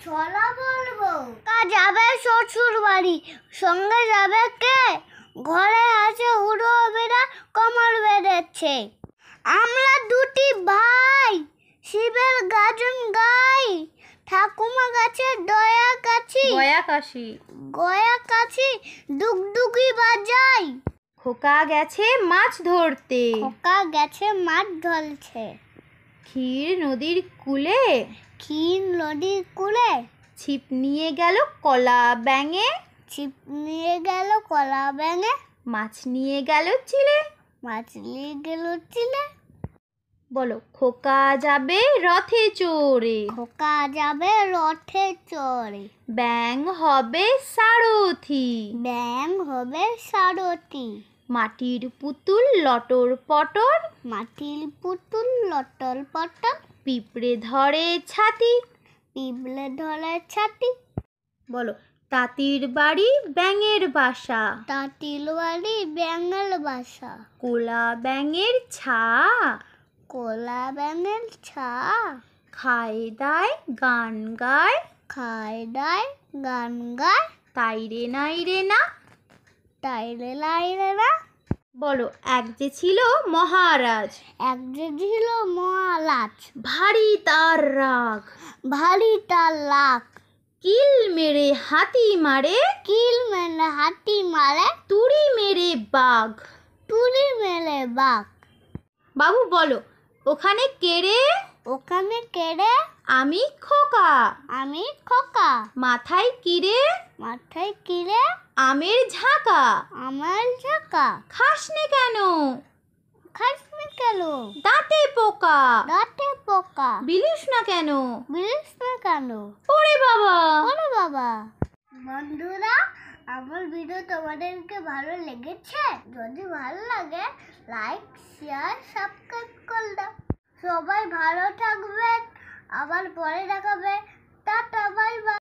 চলা বলবো তা যাবে শ্বশুর বাড়ি, সঙ্গে যাবে কে? ঘরে আছে উড়ো বেড়া, কোমর বেঁধেছে। আমরা দুটি ভাই শিবের গাজন গাই, ঠাকুমা গাছে দয়া কাছি, গয়া কাছি ডুগডুগি বাজাই। খোকা গেছে মাছ ধরতে, খোকা গেছে মাছ ধরছে। ক্ষীর নদীর কূলে, ক্ষীর নদীর কূলে ছিপ নিয়ে গেল কলা ব্যাঙে, ছিপ নিয়ে গেল কলা ব্যাঙে। মাছ নিয়ে গেল চিলে, মাছ নিয়ে গেল চিলে। বলো খোকা যাবে রথে চড়ে, খোকা যাবে রথে চড়ে। ব্যাঙ হবে সারথি, ব্যাঙ হবে সারথি। মাটির পুতুল লটর পটর, মাটির পুতুল লটর পটর। পিঁপড়ে ধরে ছাতি, পিঁপড়ে ধরে ছাতি। বলো তাঁতির বাড়ি ব্যাঙের বাসা, তাঁতির বাড়ি ব্যাঙের বাসা। কোলা ব্যাঙের ছা, কোলা ব্যাঙের ছা। খায় দায় গান গায়, খায় দায় গান গায়। তাই রে নাই রে না, তাই রে লাই রে না। বলো এক যে ছিল মহারাজ, এক যে ছিল মহারাজ, ভারী তার রাগ, ভারী তার লাখ। কিল মেরে হাতি মারে, কিল মেরে হাতি মারে, তুড়ি মেরে বাঘ। তুড়ি মেরে বাঘ। বাবু বলো ওখানে কেড়ে, ওখানে কেড়ে। আমি খোকা, আমি খোকা। মাথায় কিরে, মাথায় কিরে। আমের ঝাঁকা, আমার ঝাঁকা। খাসনে কেন, খাসনি কেন? দাঁতে পোকা, দাঁতে পোকা। বিলিস না কেন, বিলিস না কেন? ওরে বাবা। ওরে বাবা। বন্ধুরা, আমার ভিডিও তোমাদেরকে ভালো লেগেছে? যদি ভালো লাগে লাইক শেয়ার সাবস্ক্রাইব করে দাও। সবাই ভালো থাকবেন, আবার পরে দেখাবে। Tata, bye bye.